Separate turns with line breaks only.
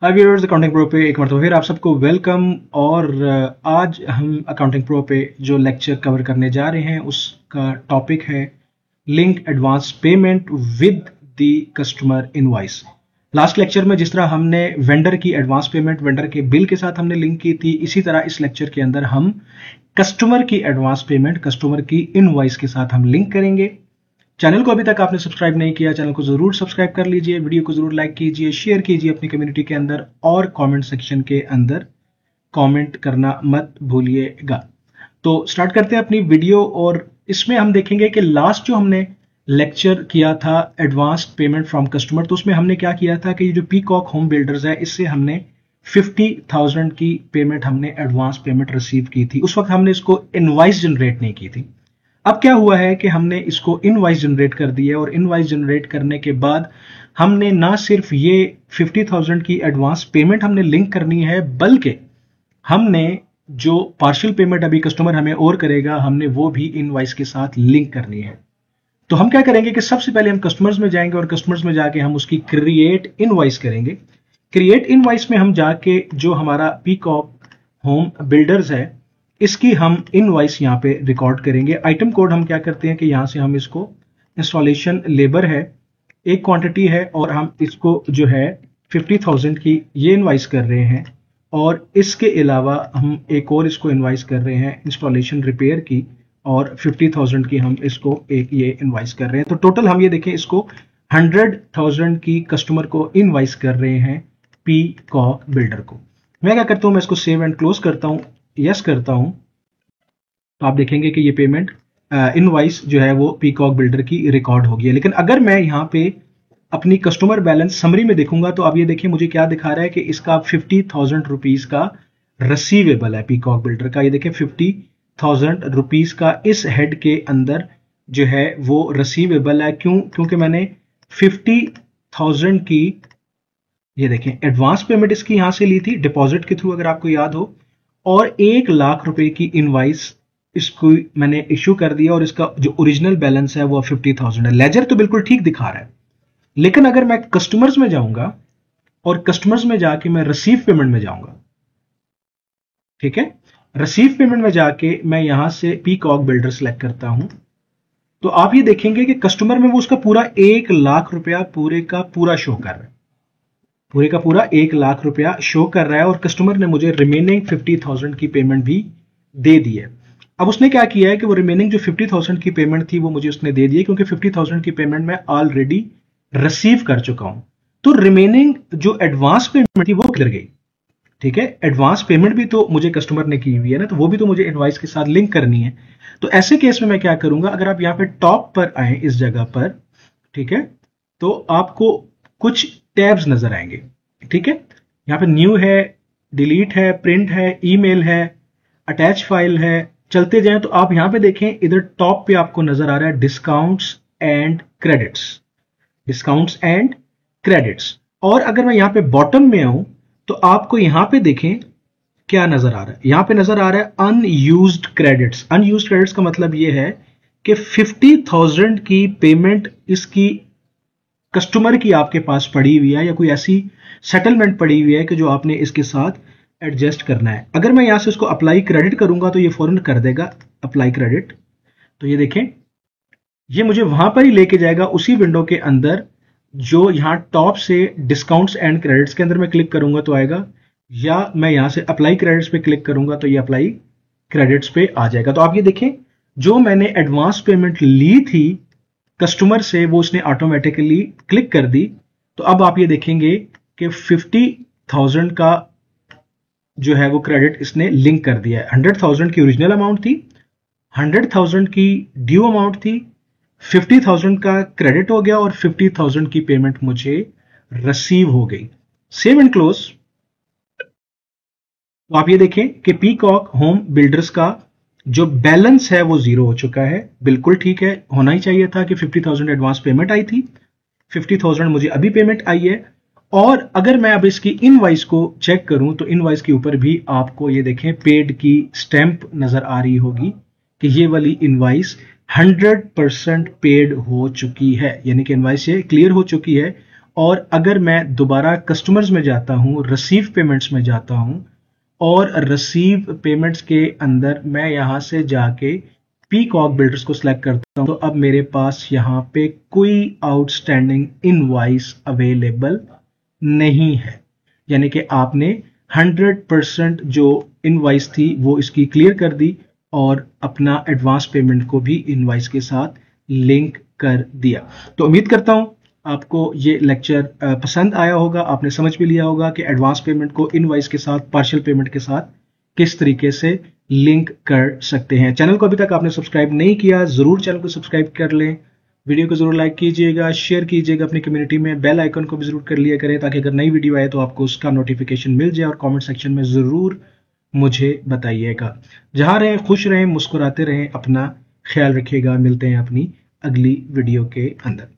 हाय viewers, accounting pro पे एक मरतबा फिर आप सबको वेलकम। और आज हम अकाउंटिंग प्रो पे जो लेक्चर कवर करने जा रहे हैं उसका टॉपिक है link advance payment with the customer invoice. Last lecture में जिस तरह हमने वेंडर की एडवांस पेमेंट वेंडर के बिल के साथ हमने लिंक की थी, इसी तरह इस लेक्चर के अंदर हम कस्टमर की एडवांस पेमेंट कस्टमर की इनवॉइस के साथ हम लिंक करेंगे। चैनल को अभी तक आपने सब्सक्राइब नहीं किया, चैनल को जरूर सब्सक्राइब कर लीजिए, वीडियो को जरूर लाइक कीजिए, शेयर कीजिए अपनी कम्युनिटी के अंदर और कमेंट सेक्शन के अंदर कमेंट करना मत भूलिएगा। तो स्टार्ट करते हैं अपनी वीडियो। और इसमें हम देखेंगे कि लास्ट जो हमने लेक्चर किया था एडवांस पेमेंट फ्रॉम कस्टमर, तो उसमें हमने क्या किया था कि ये जो पीकॉक होम बिल्डर्स है इससे हमने 50,000 की पेमेंट हमने एडवांस पेमेंट रिसीव की थी। उस वक्त हमने इसको इनवॉइस जनरेट नहीं की थी। अब क्या हुआ है कि हमने इसको इनवॉइस जनरेट कर दी है और इनवॉइस जनरेट करने के बाद हमने ना सिर्फ ये 50,000 की एडवांस पेमेंट हमने लिंक करनी है, बल्कि हमने जो पार्शियल पेमेंट अभी कस्टमर हमें और करेगा हमने वो भी इनवॉइस के साथ लिंक करनी है। तो हम क्या करेंगे कि सबसे पहले हम कस्टमर्स में जाएंगे और कस्टमर्स में जाके हम उसकी क्रिएट इनवॉइस करेंगे। क्रिएट इनवॉइस में हम जाके जो हमारा पीकॉक होम बिल्डर्स है इसकी हम इनवॉइस यहाँ पे रिकॉर्ड करेंगे। आइटम कोड हम क्या करते हैं कि यहाँ से हम इसको इंस्टॉलेशन लेबर है, एक क्वांटिटी है और हम इसको जो है 50,000 की ये इनवॉइस कर रहे हैं। और इसके अलावा हम एक और इसको इनवॉइस कर रहे हैं इंस्टॉलेशन रिपेयर की और 50,000 की हम इसको एक ये इनवॉइस कर रहे हैं। तो टोटल हम ये देखें इसको 100,000 की कस्टमर को इनवॉइस कर रहे हैं पीकॉक बिल्डर को। मैं क्या करता हूं, मैं इसको सेव एंड क्लोज करता हूं, यस करता हूं, तो आप देखेंगे कि ये पेमेंट इनवॉइस जो है वो पीकॉक बिल्डर की रिकॉर्ड हो गई है। लेकिन अगर मैं यहाँ पे अपनी कस्टमर बैलेंस समरी में देखूंगा तो आप ये देखिए मुझे क्या दिखा रहा है कि इसका 50,000 रुपीज का रिसीवेबल है पीकॉक बिल्डर का। ये देखिए 50,000 रुपीज का इस हेड के अंदर जो है वो रिसीवेबल है। क्योंकि मैंने 50,000 की ये देखें एडवांस पेमेंट इसकी यहां से ली थी डिपॉजिट के थ्रू, अगर आपको याद हो, और 1,00,000 रुपए की इनवॉइस इसको मैंने इश्यू कर दिया और इसका जो ओरिजिनल बैलेंस है वो 50,000 है। लेजर तो बिल्कुल ठीक दिखा रहा है, लेकिन अगर मैं कस्टमर्स में जाऊंगा और कस्टमर्स में जाके मैं रिसीव पेमेंट में जाऊंगा, ठीक है, रिसीव पेमेंट में जाके मैं यहां से पीकॉक बिल्डर सेलेक्ट करता हूं, तो आप ये देखेंगे कि कस्टमर में वो उसका पूरा 1,00,000 रुपया पूरे का पूरा शो कर रहा है, पूरे का पूरा 1,00,000 रुपया शो कर रहा है। और कस्टमर ने मुझे रिमेनिंग 50,000 की पेमेंट भी दे दी है। अब उसने क्या किया है कि वो रिमेनिंग जो 50,000 की पेमेंट थी वो मुझे उसने दे दी है, क्योंकि 50,000 की पेमेंट मैं ऑलरेडी रिसीव कर चुका हूं। तो रिमेनिंग जो एडवांस पेमेंट थी वो किधर गई? ठीक है, एडवांस पेमेंट भी तो मुझे कस्टमर ने की हुई है ना, तो वो भी तो मुझे इनवॉइस के साथ लिंक करनी है। तो ऐसे केस में मैं क्या करूंगा, अगर आप यहां पे टॉप पर आए इस जगह पर, ठीक है, तो आपको कुछ टैब्स नजर आएंगे। ठीक है, यहां पे न्यू है, डिलीट है, प्रिंट है, ईमेल है, अटैच फाइल है, चलते जाएं तो आप यहां पे देखें इधर टॉप पे आपको नजर आ रहा है discounts and credits, discounts and credits. और अगर मैं यहां पे बॉटम में आऊं तो आपको यहां पे देखें क्या नजर आ रहा है, यहां पे नजर आ रहा है अनयूज्ड क्रेडिट्स। अनयूज्ड क्रेडिट्स का मतलब यह है कि 50,000 की पेमेंट इसकी कस्टमर की आपके पास पड़ी हुई है या कोई ऐसी सेटलमेंट पड़ी हुई है कि जो आपने इसके साथ एडजस्ट करना है। अगर मैं यहां से इसको अप्लाई क्रेडिट करूंगा तो ये फौरन कर देगा अप्लाई क्रेडिट। तो ये देखें ये मुझे वहां पर ही लेके जाएगा उसी विंडो के अंदर जो यहां टॉप से डिस्काउंट्स एंड क्रेडिट्स के अंदर मैं क्लिक करूंगा तो आएगा, या मैं यहां से अप्लाई क्रेडिट्स पे क्लिक करूंगा तो ये अप्लाई क्रेडिट्स पे आ जाएगा। तो आप ये देखें जो मैंने एडवांस पेमेंट ली थी कस्टमर से वो उसने ऑटोमेटिकली क्लिक कर दी। तो अब आप ये देखेंगे कि 50,000 का जो है वो क्रेडिट इसने लिंक कर दिया है। 100,000 की ओरिजिनल अमाउंट थी, 100,000 की ड्यू अमाउंट थी, 50,000 का क्रेडिट हो गया और 50,000 की पेमेंट मुझे रिसीव हो गई। Save and close. तो आप ये देखें कि पीकॉक होम बिल्डर्स का जो बैलेंस है वो जीरो हो चुका है। बिल्कुल ठीक है, होना ही चाहिए था कि 50,000 एडवांस पेमेंट आई थी, 50,000 मुझे अभी पेमेंट आई है। और अगर मैं अब इसकी इनवॉइस को चेक करूं तो इनवॉइस के ऊपर भी आपको ये देखें पेड की स्टैंप नजर आ रही होगी कि ये वाली इनवॉइस 100% पेड हो चुकी है, यानी कि इनवॉइस ये क्लियर हो चुकी है और अगर मैं दोबारा कस्टमर्स में जाता हूं, रिसीव पेमेंट्स में जाता हूं और रिसीव पेमेंट्स के अंदर मैं यहां से जाके पीकॉक बिल्डर्स को सिलेक्ट करता हूं, तो अब मेरे पास यहां पे कोई आउटस्टैंडिंग इनवॉइस अवेलेबल नहीं है। यानी कि आपने 100% जो इनवॉइस थी वो इसकी क्लियर कर दी और अपना एडवांस पेमेंट को भी इनवॉइस के साथ लिंक कर दिया। तो उम्मीद करता हूं आपको ये लेक्चर पसंद आया होगा, आपने समझ भी लिया होगा कि एडवांस पेमेंट को इनवॉइस के साथ, पार्शियल पेमेंट के साथ किस तरीके से लिंक कर सकते हैं। चैनल को अभी तक आपने सब्सक्राइब नहीं किया, जरूर चैनल को सब्सक्राइब कर लें, वीडियो को जरूर लाइक कीजिएगा, शेयर कीजिएगा अपनी कम्युनिटी में, बेल आइकन को भी जरूर कर लिया करें ताकि अगर नई वीडियो आए तो आपको उसका नोटिफिकेशन मिल जाए, और कमेंट सेक्शन में जरूर मुझे बताइएगा। जहां रहें खुश रहें, मुस्कुराते रहें, अपना ख्याल रखिएगा। मिलते हैं अपनी अगली वीडियो के अंदर।